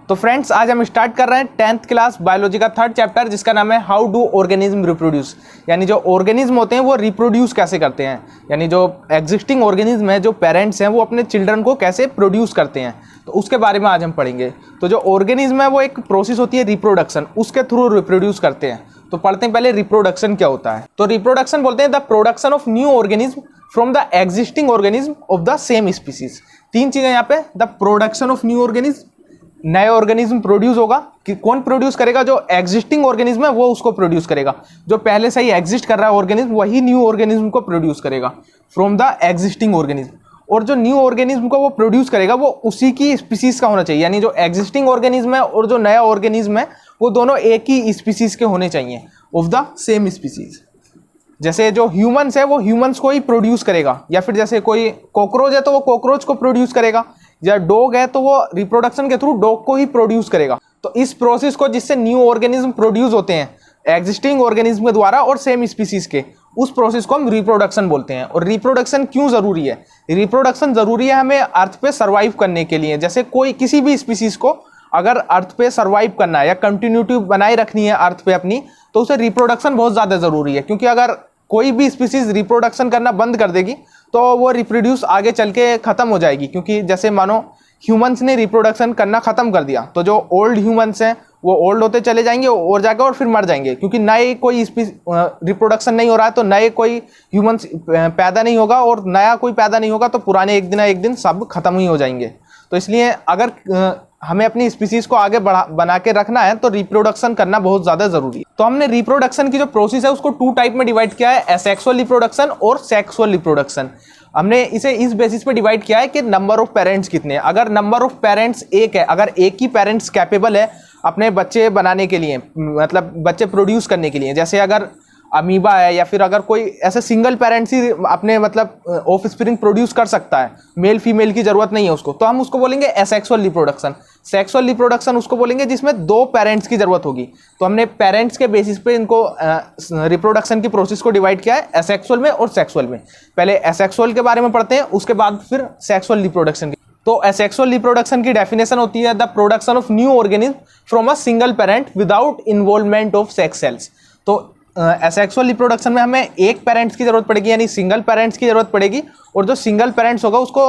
तो फ्रेंड्स आज हम स्टार्ट कर रहे हैं 10th क्लास बायोलॉजी का 3rd चैप्टर जिसका नाम है हाउ डू ऑर्गेनिज्म रिप्रोड्यूस। यानी जो ऑर्गेनिज्म होते हैं वो रिप्रोड्यूस कैसे करते हैं, यानी जो एग्जिस्टिंग ऑर्गेनिज्म है, जो पेरेंट्स हैं वो अपने चिल्ड्रन को कैसे प्रोड्यूस करते हैं, तो उसके बारे में आज हम पढ़ेंगे। तो जो ऑर्गेनिज्म है वो एक प्रोसेस होती है रिप्रोडक्शन, उसके थ्रू रिप्रोड्यूस करते हैं। तो पढ़ते हैं पहले रिप्रोडक्शन क्या होता है। तो रिप्रोडक्शन बोलते हैं the production of new organism from the existing organism of the same species. तीन चीजें यहाँ पे, the production of new organism, नए ऑर्गेनिज्म प्रोड्यूस होगा कि कौन प्रोड्यूस करेगा, जो एग्जिस्टिंग ऑर्गेनिज्म है वो उसको प्रोड्यूस करेगा, जो पहले से ही एग्जिस्ट कर रहा है ऑर्गेनिज्म वही न्यू ऑर्गेनिज्म को प्रोड्यूस करेगा फ्रॉम द एग्जिस्टिंग ऑर्गेनिज्म। और जो न्यू ऑर्गेनिज्म को वो प्रोड्यूस करेगा वो उसी की स्पीसीज का होना चाहिए, यानी जो एग्जिस्टिंग ऑर्गेनिज्म है और जो नया ऑर्गेनिज्म है वो दोनों एक ही स्पीसीज के होने चाहिए, ऑफ द सेम स्पीसीज। जैसे जो ह्यूमंस है वो ह्यूमंस को ही प्रोड्यूस करेगा, या फिर जैसे कोई कॉकरोच है तो वो कॉकरोच को प्रोड्यूस करेगा, या डॉग है तो वो रिप्रोडक्शन के थ्रू डॉग को ही प्रोड्यूस करेगा। तो इस प्रोसेस को जिससे न्यू ऑर्गेनिज्म प्रोड्यूस होते हैं एग्जिस्टिंग ऑर्गेनिज्म के द्वारा और सेम स्पीसीज के, उस प्रोसेस को हम रिप्रोडक्शन बोलते हैं। और रिप्रोडक्शन क्यों जरूरी है? रिप्रोडक्शन जरूरी है हमें अर्थ पे सर्वाइव करने के लिए। जैसे कोई किसी भी स्पीसीज को अगर अर्थ पे सर्वाइव करना है या कंटिन्यूटी बनाए रखनी है अर्थ पे अपनी, तो उसे रिप्रोडक्शन बहुत ज़्यादा ज़रूरी है। क्योंकि अगर कोई भी स्पीसीज रिप्रोडक्शन करना बंद कर देगी तो वो रिप्रोड्यूस आगे चल के ख़त्म हो जाएगी। क्योंकि जैसे मानो ह्यूमंस ने रिप्रोडक्शन करना ख़त्म कर दिया तो जो ओल्ड ह्यूमंस हैं वो ओल्ड होते चले जाएंगे और जाकर और फिर मर जाएंगे, क्योंकि नए कोई रिप्रोडक्शन नहीं हो रहा है, तो नए कोई ह्यूमंस पैदा नहीं होगा, और नया कोई पैदा नहीं होगा तो पुराने एक दिन सब खत्म ही हो जाएंगे। तो इसलिए अगर हमें अपनी स्पीसीज को आगे बना के रखना है तो रिप्रोडक्शन करना बहुत ज़्यादा ज़रूरी है। तो हमने रिप्रोडक्शन की जो प्रोसेस है उसको 2 टाइप में डिवाइड किया है, एसेक्सुअल रिप्रोडक्शन और सेक्सुअल रिप्रोडक्शन। हमने इसे इस बेसिस पे डिवाइड किया है कि नंबर ऑफ पेरेंट्स कितने हैं। अगर नंबर ऑफ पेरेंट्स एक है, अगर एक ही पेरेंट्स कैपेबल है अपने बच्चे बनाने के लिए, मतलब बच्चे प्रोड्यूस करने के लिए, जैसे अगर अमीबा है या फिर अगर कोई ऐसे सिंगल पेरेंट्स ही अपने मतलब ऑफ स्प्रिंग प्रोड्यूस कर सकता है, मेल फीमेल की जरूरत नहीं है उसको, तो हम उसको बोलेंगे एसेक्सुअल रिप्रोडक्शन। सेक्सुअल रिप्रोडक्शन उसको बोलेंगे जिसमें 2 पेरेंट्स की जरूरत होगी। तो हमने पेरेंट्स के बेसिस पे इनको रिप्रोडक्शन की प्रोसेस को डिवाइड किया है एसेक्सुअल में और सेक्सुअल में। पहले एसेक्सुअल के बारे में पढ़ते हैं, उसके बाद फिर सेक्सुअल रिप्रोडक्शन की। तो एसेक्सुअल रिप्रोडक्शन की डेफिनेशन होती है the production of new organism from a single parent without involvement of sex cells. तो एसेक्सुअल रिप्रोडक्शन में हमें एक पेरेंट्स की जरूरत पड़ेगी, यानी सिंगल पेरेंट्स की जरूरत पड़ेगी, और जो सिंगल पेरेंट्स होगा उसको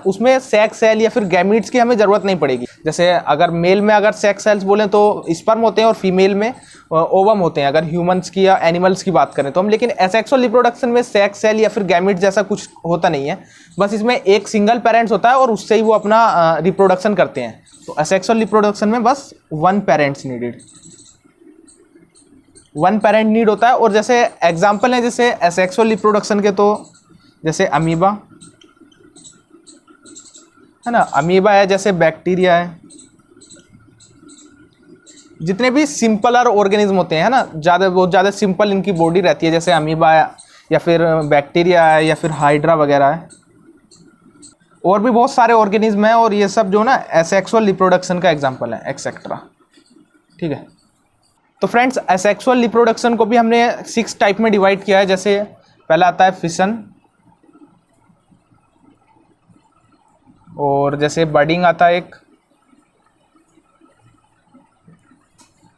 उसमें सेक्स सेल या फिर गैमीट्स की हमें जरूरत नहीं पड़ेगी। जैसे अगर मेल में अगर सेक्स सेल्स बोलें तो स्पर्म होते हैं और फीमेल में ओवम होते हैं, अगर ह्यूमंस की या एनिमल्स की बात करें तो हम। लेकिन एसेक्सुअल रिप्रोडक्शन में सेक्स सेल या फिर गैमीट जैसा कुछ होता नहीं है, बस इसमें एक सिंगल पेरेंट्स होता है और उससे ही वो अपना रिप्रोडक्शन करते हैं। तो एसेक्सुअल रिप्रोडक्शन में बस 1 पेरेंट्स नीडेड, 1 पेरेंट नीड होता है। और जैसे एग्जाम्पल है जैसे एसेक्सुअल रिप्रोडक्शन के, तो जैसे अमीबा है ना, अमीबा है, जैसे बैक्टीरिया है, जितने भी सिंपलर ऑर्गेनिज्म होते हैं ना, बहुत ज़्यादा सिंपल इनकी बॉडी रहती है, जैसे अमीबा है या फिर बैक्टीरिया है या फिर हाइड्रा वगैरह है, और भी बहुत सारे ऑर्गेनिज्म हैं, और ये सब जो ना एसेक्सुअल रिप्रोडक्शन का एग्जाम्पल है एक्सेट्रा। ठीक है, तो फ्रेंड्स एसेक्सुअल रिप्रोडक्शन को भी हमने 6 टाइप में डिवाइड किया है। जैसे पहला आता है फिशन, और जैसे बडिंग आता है एक,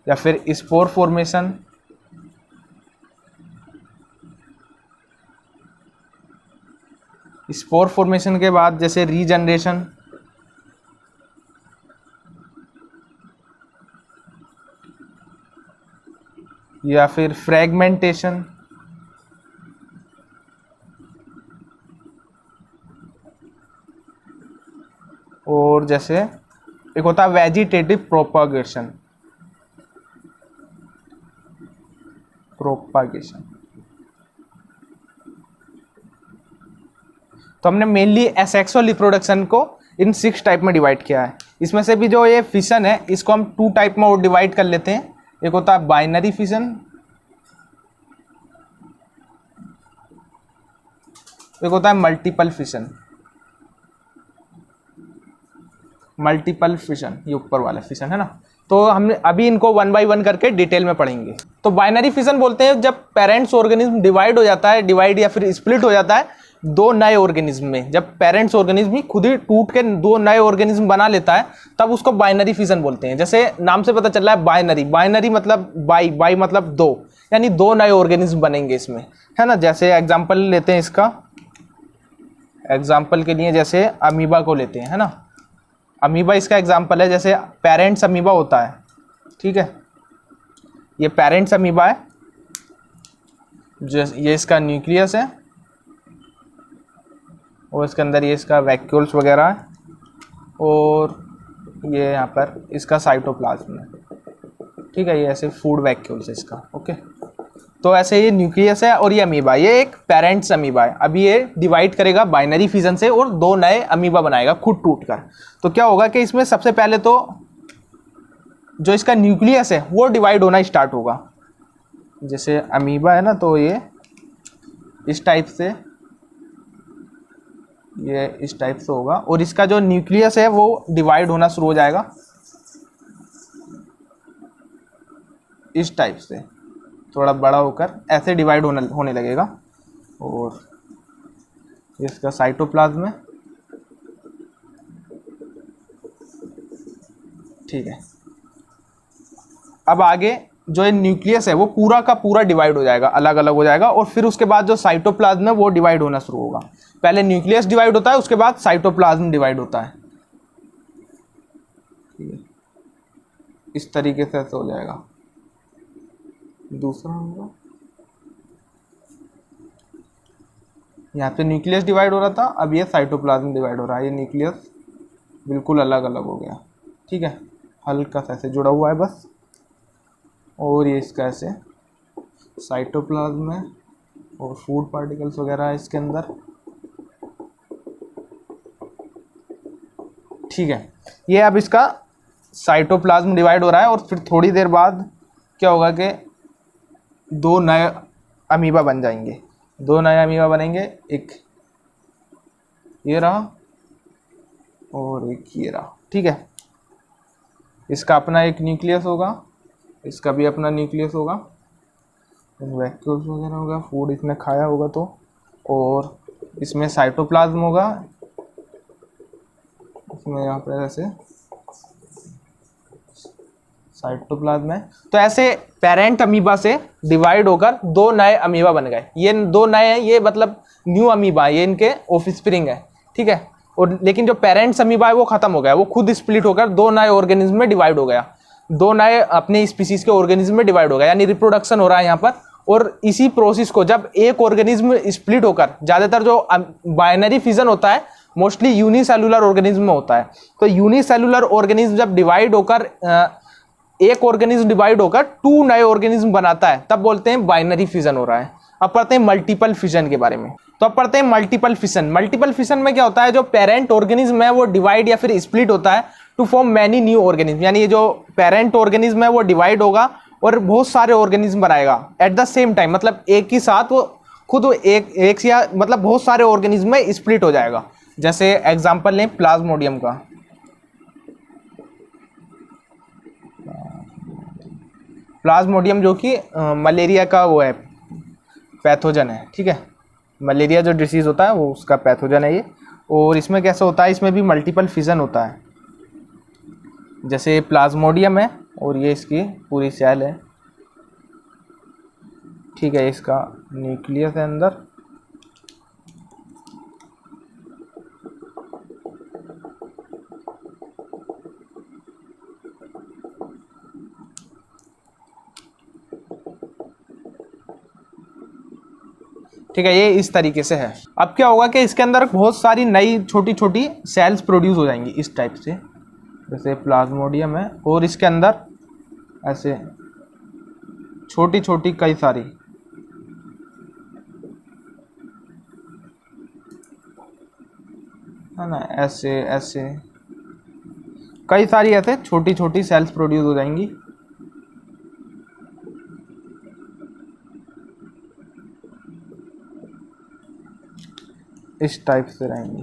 या फिर स्पोर फॉर्मेशन, स्पोर फॉर्मेशन के बाद जैसे रीजनरेशन, या फिर फ्रैगमेंटेशन, और जैसे एक होता है वेजिटेटिव प्रोपागेशन। तो हमने मेनली एसेक्सुअल रिप्रोडक्शन को इन 6 टाइप में डिवाइड किया है। इसमें से भी जो ये फिशन है इसको हम 2 टाइप में और डिवाइड कर लेते हैं। एक होता है बाइनरी फिशन, एक होता है मल्टीपल फिशन। ये ऊपर वाला फिशन है ना, तो हमने अभी इनको 1 बाय 1 करके डिटेल में पढ़ेंगे। तो बाइनरी फिशन बोलते हैं जब पेरेंट्स ऑर्गेनिज्म डिवाइड हो जाता है, डिवाइड या फिर स्प्लिट हो जाता है दो नए ऑर्गेनिज्म में, जब पेरेंट्स ऑर्गेनिज्म ही खुद ही टूट के दो नए ऑर्गेनिज्म बना लेता है तब उसको बाइनरी फिजन बोलते हैं। जैसे नाम से पता चल रहा है बाइनरी, बाइनरी मतलब बाई मतलब दो, यानी दो नए ऑर्गेनिज्म बनेंगे इसमें, है ना। जैसे एग्जांपल लेते हैं इसका, एग्जांपल के लिए जैसे अमीबा को लेते हैं, है ना। अमीबा इसका एग्जांपल है। जैसे पेरेंट्स अमीबा होता है, ठीक है, ये पेरेंट्स अमीबा है, ये इसका न्यूक्लियस है और इसके अंदर ये इसका वैक्यूल्स वगैरह है और ये यहाँ पर इसका साइटोप्लाज्म है, ठीक है। ये ऐसे फूड वैक्यूल्स है इसका, ओके। तो ऐसे ये न्यूक्लियस है और ये अमीबा, ये एक पेरेंट्स अमीबा है। अभी ये डिवाइड करेगा बाइनरी फिजन से और दो नए अमीबा बनाएगा खुद टूटकर। तो क्या होगा कि इसमें सबसे पहले तो जो इसका न्यूक्लियस है वो डिवाइड होना स्टार्ट होगा। जैसे अमीबा है ना, तो ये इस टाइप से, ये इस टाइप से होगा और इसका जो न्यूक्लियस है वो डिवाइड होना शुरू हो जाएगा इस टाइप से, थोड़ा बड़ा होकर ऐसे डिवाइड होने लगेगा। और इसका साइटोप्लाज्म है, ठीक है। अब आगे जो न्यूक्लियस है वो पूरा का पूरा डिवाइड हो जाएगा, अलग अलग हो जाएगा और फिर उसके बाद जो साइटोप्लाज्म है वो डिवाइड होना शुरू होगा। पहले न्यूक्लियस डिवाइड होता है, उसके बाद साइटोप्लाज्म डिवाइड होता है, ठीक है। इस तरीके से ऐसे हो जाएगा। दूसरा होगा, यहाँ पे न्यूक्लियस डिवाइड हो रहा था, अब ये साइटोप्लाज्म डिवाइड हो रहा है। ये न्यूक्लियस बिल्कुल अलग अलग हो गया, ठीक है, हल्का सा ऐसे जुड़ा हुआ है बस। और ये इसका ऐसे साइटोप्लाज्म है और फूड पार्टिकल्स वगैरह है इसके अंदर, ठीक है। ये अब इसका साइटोप्लाज्म डिवाइड हो रहा है और फिर थोड़ी देर बाद क्या होगा कि दो नए अमीबा बन जाएंगे। दो नए अमीबा बनेंगे, एक ये रहा और एक ये रहा, ठीक है। इसका अपना एक न्यूक्लियस होगा, इसका भी अपना न्यूक्लियस होगा, वैक्यूल्स वगैरह होगा, फूड इसने खाया होगा तो, और इसमें साइटोप्लाज्म होगा, इसमें यहाँ पर ऐसे साइटोप्लाज्म है। तो ऐसे पेरेंट अमीबा से डिवाइड होकर दो नए अमीबा बन गए। ये दो नए हैं, ये मतलब न्यू अमीबा, ये इनके ऑफस्प्रिंग है, ठीक है। और लेकिन जो पेरेंट्स अमीबा है वो खत्म हो गया, वो खुद स्प्लिट होकर दो नए ऑर्गेनिज्म में डिवाइड हो गया, दो नए अपने स्पीसीज के ऑर्गेनिज्म में डिवाइड हो गया, यानी रिप्रोडक्शन हो रहा है यहाँ पर। और इसी प्रोसेस को जब एक ऑर्गेनिज्म स्प्लिट होकर, ज़्यादातर जो बाइनरी फिजन होता है मोस्टली यूनिसेलुलर ऑर्गेनिज्म में होता है, तो यूनिसेलुलर ऑर्गेनिज्म जब डिवाइड होकर एक ऑर्गेनिज्म डिवाइड होकर टू नए ऑर्गेनिज्म बनाता है तब बोलते हैं बाइनरी फिजन हो रहा है। अब पढ़ते हैं मल्टीपल फिजन के बारे में। तो अब पढ़ते हैं मल्टीपल फिजन। मल्टीपल फिजन में क्या होता है, जो पेरेंट ऑर्गेनिज्म है वो डिवाइड या फिर स्प्लिट होता है to form many new organism, यानी ये जो पेरेंट ऑर्गेनिज्म है वो डिवाइड होगा और बहुत सारे ऑर्गेनिज्म बनाएगा एट द सेम टाइम, मतलब एक ही साथ वो खुद एक या मतलब बहुत सारे ऑर्गेनिज्म में स्प्लिट हो जाएगा। जैसे एग्जांपल लें प्लाज्मोडियम का। प्लाज्मोडियम जो कि मलेरिया का वो है, पैथोजन है, ठीक है। मलेरिया जो डिसीज़ होता है वो उसका पैथोजन है ये। और इसमें कैसा होता है, इसमें भी मल्टीपल फिजन होता है। जैसे प्लाज्मोडियम है और ये इसकी पूरी सेल है, ठीक है। इसका न्यूक्लियस है अंदर, ठीक है। ये इस तरीके से है। अब क्या होगा कि इसके अंदर बहुत सारी नई छोटी छोटी सेल्स प्रोड्यूस हो जाएंगी इस टाइप से, जैसे प्लाज्मोडियम है और इसके अंदर ऐसे छोटी छोटी कई सारी, है ना, ऐसे ऐसे कई सारी ऐसे छोटी छोटी सेल्स प्रोड्यूस हो जाएंगी। इस टाइप से रहेंगी।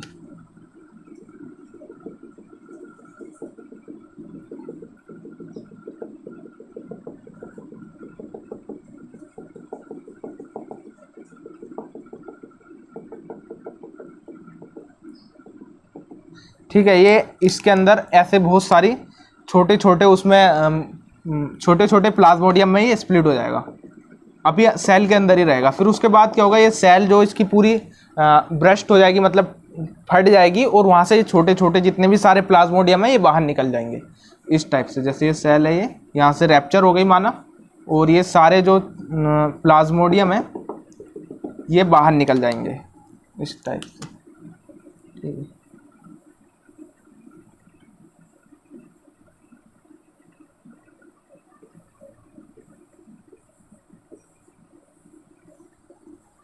ठीक है। ये इसके अंदर ऐसे बहुत सारी छोटे छोटे उसमें छोटे छोटे प्लाज्मोडियम में ये स्प्लिट हो जाएगा। अब ये सेल के अंदर ही रहेगा। फिर उसके बाद क्या होगा, ये सेल जो इसकी पूरी ब्रस्ट हो जाएगी, मतलब फट जाएगी, और वहाँ से ये छोटे छोटे जितने भी सारे प्लाज्मोडियम है ये बाहर निकल जाएंगे इस टाइप से। जैसे ये सेल है, ये यहाँ से रैप्चर हो गई माना, और ये सारे जो प्लाज्मोडियम है ये बाहर निकल जाएंगे इस टाइप से। ठीक है।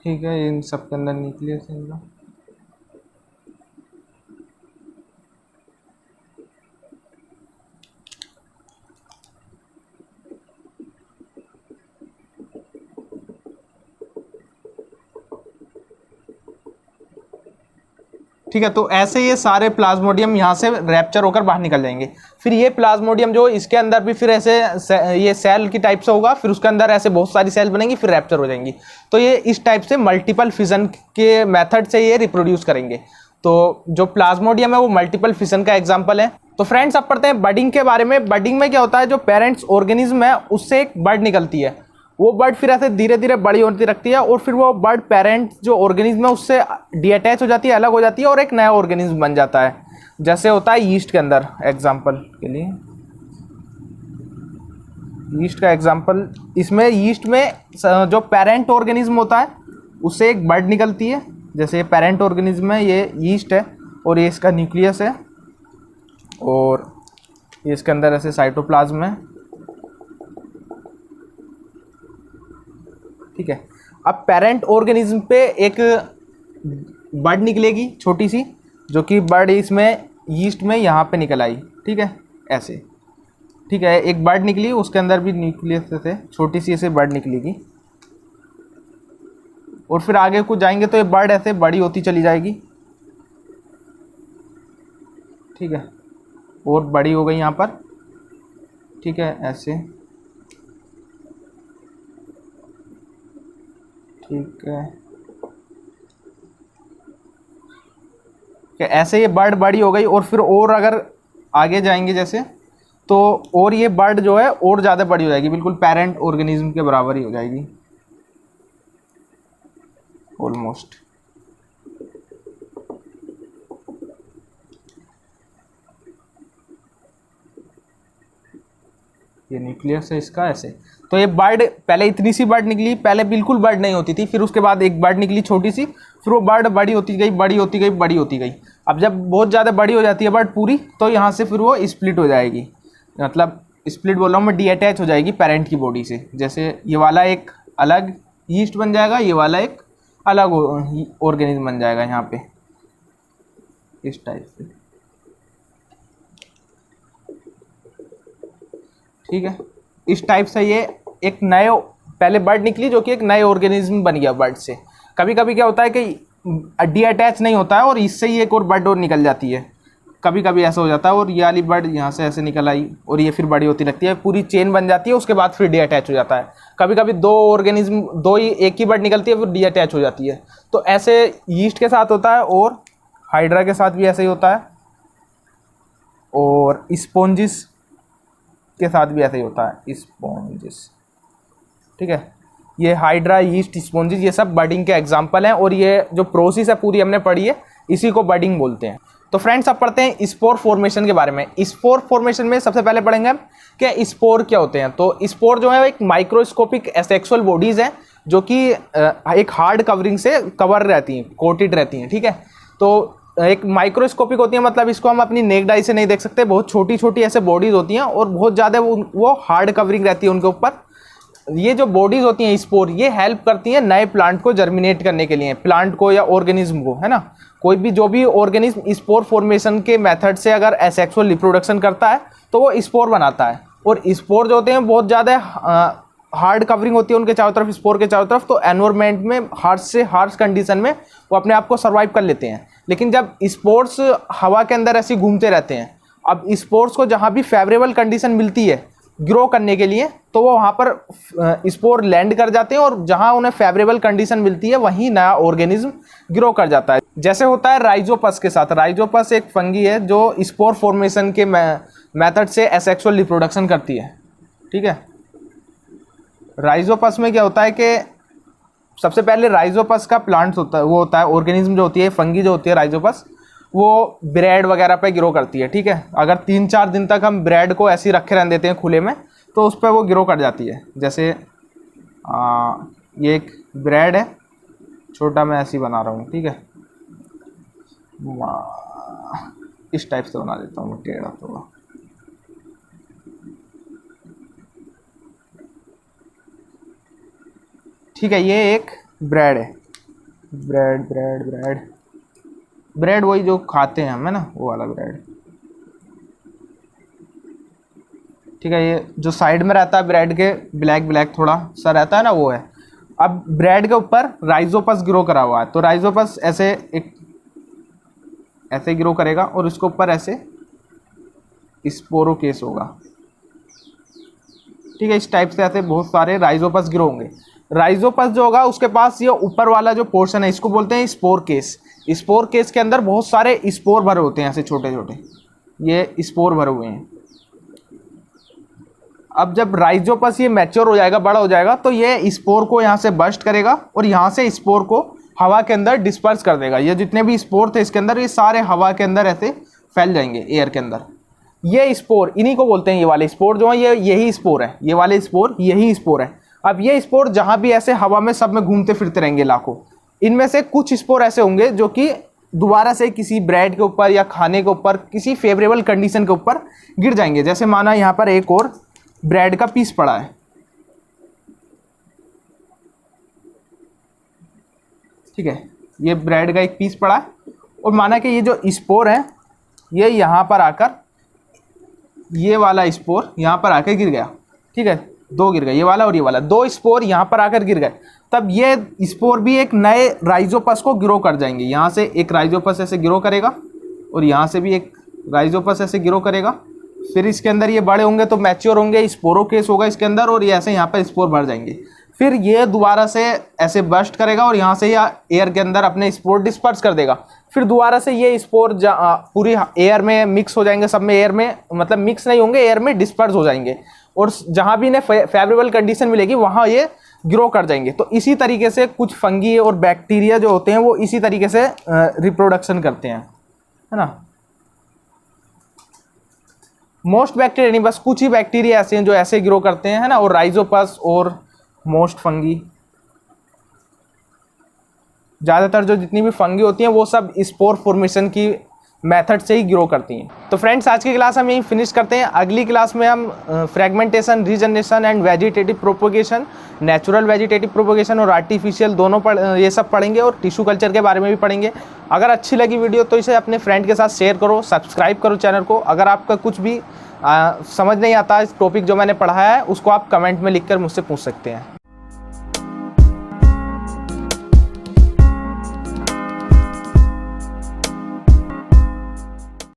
ठीक है, इन सब के अंदर न्यूक्लियस है इनका। ठीक है, तो ऐसे ये सारे प्लाज्मोडियम यहाँ से रैप्चर होकर बाहर निकल जाएंगे। फिर ये प्लाज्मोडियम जो इसके अंदर भी फिर ऐसे ये सेल की टाइप से होगा, फिर उसके अंदर ऐसे बहुत सारी सेल बनेंगी, फिर रैप्चर हो जाएंगी। तो ये इस टाइप से मल्टीपल फिजन के मेथड से ये रिप्रोड्यूस करेंगे। तो जो प्लाज्मोडियम है वो मल्टीपल फिजन का एग्जाम्पल है। तो फ्रेंड्स, अब पढ़ते हैं बडिंग के बारे में। बडिंग में क्या होता है, जो पेरेंट्स ऑर्गेनिज्म है उससे एक बर्ड निकलती है, वो बर्ड फिर ऐसे धीरे धीरे बड़ी होती रखती है, और फिर वो बर्ड पेरेंट जो ऑर्गेनिज्म है उससे डीअटैच हो जाती है, अलग हो जाती है, और एक नया ऑर्गेनिज्म बन जाता है। जैसे होता है यीस्ट के अंदर, एग्जाम्पल के लिए यीस्ट का एग्जाम्पल, इसमें यीस्ट में जो पेरेंट ऑर्गेनिज्म होता है उससे एक बर्ड निकलती है। जैसे ये पेरेंट ऑर्गेनिज्म है, ये यीस्ट है, और ये इसका न्यूक्लियस है, और ये इसके अंदर ऐसे साइटोप्लाज्म है। ठीक है। अब पेरेंट ऑर्गेनिज्म पे एक बर्ड निकलेगी छोटी सी, जो कि बर्ड इसमें यीस्ट में यहाँ पे निकल आई। ठीक है, ऐसे। ठीक है, एक बर्ड निकली, उसके अंदर भी न्यूक्लियस से छोटी सी ऐसे बर्ड निकलेगी, और फिर आगे कुछ जाएंगे तो ये बर्ड ऐसे बड़ी होती चली जाएगी। ठीक है, और बड़ी हो गई यहाँ पर। ठीक है, ऐसे। ठीक है, ऐसे ये बर्ड बड़ी हो गई, और फिर और अगर आगे जाएंगे जैसे, तो और ये बर्ड जो है और ज़्यादा बड़ी हो जाएगी, बिल्कुल पेरेंट ऑर्गेनिज्म के बराबर ही हो जाएगी ऑलमोस्ट। ये न्यूक्लियस है इसका, ऐसे। तो ये बर्ड, पहले इतनी सी बर्ड निकली, पहले बिल्कुल बर्ड नहीं होती थी, फिर उसके बाद एक बर्ड निकली छोटी सी, फिर वो बर्ड बड़ी होती गई, बड़ी होती गई, बड़ी होती गई। अब जब बहुत ज़्यादा बड़ी हो जाती है बर्ड पूरी, तो यहाँ से फिर वो स्प्लिट हो जाएगी, मतलब स्प्लिट बोल रहा हूँ मैं, डीअटैच हो जाएगी पेरेंट की बॉडी से। जैसे ये वाला एक अलग यीस्ट बन जाएगा, ये वाला एक अलग ऑर्गेनिज्म बन जाएगा यहाँ पे इस टाइप से। ठीक है, इस टाइप से ये एक नए, पहले बर्ड निकली जो कि एक नए ऑर्गेनिज्म बन गया बर्ड से। कभी कभी क्या होता है कि डीअटैच नहीं होता है, और इससे ही एक और बर्ड और निकल जाती है। कभी कभी ऐसा हो जाता है, और ये वाली बर्ड यहाँ से ऐसे निकल आई, और ये फिर बड़ी होती लगती है, पूरी चेन बन जाती है, उसके बाद फिर डीअटैच हो जाता है। कभी कभी दो ऑर्गेनिज्म, दो ही एक ही बर्ड निकलती है, फिर डीअटैच हो जाती है। तो ऐसे यीस्ट के साथ होता है, और हाइड्रा के साथ भी ऐसे ही होता है, और स्पॉन्जिस के साथ भी ऐसे ही होता है, स्पॉन्जिस। ठीक है, ये हाइड्रा, यीस्ट, स्पॉन्जिस, ये सब बर्डिंग के एग्जाम्पल हैं, और ये जो प्रोसेस है पूरी हमने पढ़ी है, इसी को बर्डिंग बोलते हैं। तो फ्रेंड्स, अब पढ़ते हैं स्पोर फॉर्मेशन के बारे में। स्पोर फॉर्मेशन में सबसे पहले पढ़ेंगे हम कि स्पोर क्या होते हैं। तो स्पोर जो है एक माइक्रोस्कोपिक एसेक्सुअल बॉडीज़ हैं, जो कि एक हार्ड कवरिंग से कवर रहती हैं, कोटेड रहती हैं। ठीक है, तो एक माइक्रोस्कोपिक होती है, मतलब इसको हम अपनी नेक्ड आई से नहीं देख सकते, बहुत छोटी छोटी ऐसे बॉडीज़ होती हैं, और बहुत ज़्यादा वो हार्ड कवरिंग रहती है उनके ऊपर। ये जो बॉडीज़ होती हैं स्पोर, ये हेल्प करती हैं नए प्लांट को जर्मिनेट करने के लिए, प्लांट को या ऑर्गेनिज्म को, है ना। कोई भी जो भी ऑर्गेनिज्म स्पोर फॉर्मेशन के मेथड से अगर एसेक्सुअल रिप्रोडक्शन करता है तो वो स्पोर बनाता है। और स्पोर जो होते हैं बहुत ज़्यादा हार्ड कवरिंग होती है उनके चारों तरफ, स्पोर के चारों तरफ, तो एनवायरनमेंट में हार्श से हार्श कंडीशन में वो अपने आप को सर्वाइव कर लेते हैं। लेकिन जब स्पोर्स हवा के अंदर ऐसे घूमते रहते हैं, अब स्पोर्स को जहाँ भी फेवरेबल कंडीशन मिलती है ग्रो करने के लिए, तो वो वहाँ पर स्पोर लैंड कर जाते हैं और जहाँ उन्हें फेवरेबल कंडीशन मिलती है वहीं नया ऑर्गेनिज्म ग्रो कर जाता है। जैसे होता है राइजोपस के साथ। राइजोपस एक फंगी है जो स्पोर फॉर्मेशन के मेथड से एसेक्सुअल रिप्रोडक्शन करती है। ठीक है, राइजोपस में क्या होता है कि सबसे पहले राइजोपस का प्लांट होता है, वो होता है ऑर्गेनिज्म जो होती है, फंगी जो होती है राइजोपस, वो ब्रेड वगैरह पे ग्रो करती है। ठीक है, अगर 3-4 दिन तक हम ब्रेड को ऐसे ही रखे रहने देते हैं खुले में तो उस पर वो ग्रो कर जाती है। जैसे ये एक ब्रेड है छोटा, मैं ऐसे ही बना रहा हूँ। ठीक है, इस टाइप से बना देता हूँ टेढ़ा थोड़ा। ठीक है, ये एक ब्रेड है, ब्रेड ब्रेड ब्रेड ब्रेड वही जो खाते हैं हम, है ना, वो वाला ब्रेड। ठीक है, ये जो साइड में रहता है ब्रेड के ब्लैक ब्लैक थोड़ा सा रहता है ना, वो है। अब ब्रेड के ऊपर राइजोपस ग्रो करा हुआ है, तो राइजोपस ऐसे ऐसे ग्रो करेगा और इसके ऊपर ऐसे स्पोरोकेस होगा। ठीक है, इस टाइप से ऐसे बहुत सारे राइजोपस ग्रो होंगे। राइजोपस जो होगा उसके पास ये ऊपर वाला जो पोर्शन है इसको बोलते हैं स्पोर केस। स्पोर केस के अंदर बहुत सारे स्पोर भरे होते हैं, ऐसे छोटे छोटे ये स्पोर भरे हुए हैं। अब जब राइजोपस ये मैच्योर हो जाएगा, बड़ा हो जाएगा, तो ये स्पोर को यहाँ से बर्स्ट करेगा और यहाँ से स्पोर को हवा के अंदर डिस्पर्स कर देगा। ये जितने भी स्पोर थे इसके अंदर, ये सारे हवा के अंदर ऐसे फैल जाएंगे एयर के अंदर। ये स्पोर, इन्हीं को बोलते हैं, ये वाले स्पोर जो है ये यही स्पोर है, ये वाले स्पोर यही स्पोर है। अब ये स्पोर जहाँ भी ऐसे हवा में सब में घूमते फिरते रहेंगे लाखों। इनमें से कुछ स्पोर ऐसे होंगे जो कि दोबारा से किसी ब्रेड के ऊपर या खाने के ऊपर किसी फेवरेबल कंडीशन के ऊपर गिर जाएंगे। जैसे माना यहाँ पर एक और ब्रेड का पीस पड़ा है। ठीक है, ये ब्रेड का एक पीस पड़ा है और माना कि ये जो स्पोर है ये यहाँ पर आकर, ये वाला स्पोर यहाँ पर आकर गिर गया। ठीक है, दो गिर गए, ये वाला और ये वाला, दो स्पोर यहाँ पर आकर गिर गए। तब ये स्पोर भी एक नए राइजोपस को ग्रो कर जाएंगे। यहाँ से एक राइजोपस ऐसे ग्रो करेगा और यहाँ से भी एक राइजोपस ऐसे ग्रो करेगा। फिर इसके अंदर ये बड़े होंगे तो मैच्योर होंगे, स्पोरोकेस होगा इसके अंदर और ये ऐसे यहाँ पर स्पोर भर जाएंगे। फिर ये दोबारा से ऐसे बर्स्ट करेगा और यहाँ से या एयर के अंदर अपने स्पोर डिस्पर्स कर देगा। फिर दोबारा से ये स्पोर पूरी एयर में मिक्स हो जाएंगे, सब में एयर में, मतलब मिक्स नहीं होंगे, एयर में डिस्पर्स हो जाएंगे और जहाँ भी इन्हें फेवरेबल कंडीशन मिलेगी वहाँ ये ग्रो कर जाएंगे। तो इसी तरीके से कुछ फंगी और बैक्टीरिया जो होते हैं वो इसी तरीके से रिप्रोडक्शन करते हैं, है ना। मोस्ट बैक्टीरिया नहीं, बस कुछ ही बैक्टीरिया ऐसे हैं जो ऐसे ग्रो करते हैं, है ना। और राइजोपस और मोस्ट फंगी, ज़्यादातर जो जितनी भी फंगी होती हैं वो सब स्पोर फॉर्मेशन की मेथड से ही ग्रो करती हैं। तो फ्रेंड्स, आज की क्लास हम यहीं फिनिश करते हैं। अगली क्लास में हम fragmentation, regeneration and vegetative propagation, natural vegetative propagation और आर्टिफिशियल दोनों ये सब पढ़ेंगे और टिश्यू कल्चर के बारे में भी पढ़ेंगे। अगर अच्छी लगी वीडियो तो इसे अपने फ्रेंड के साथ शेयर करो, सब्सक्राइब करो चैनल को। अगर आपका कुछ भी समझ नहीं आता इस टॉपिक जो मैंने पढ़ाया है उसको आप कमेंट में लिखकर मुझसे पूछ सकते हैं।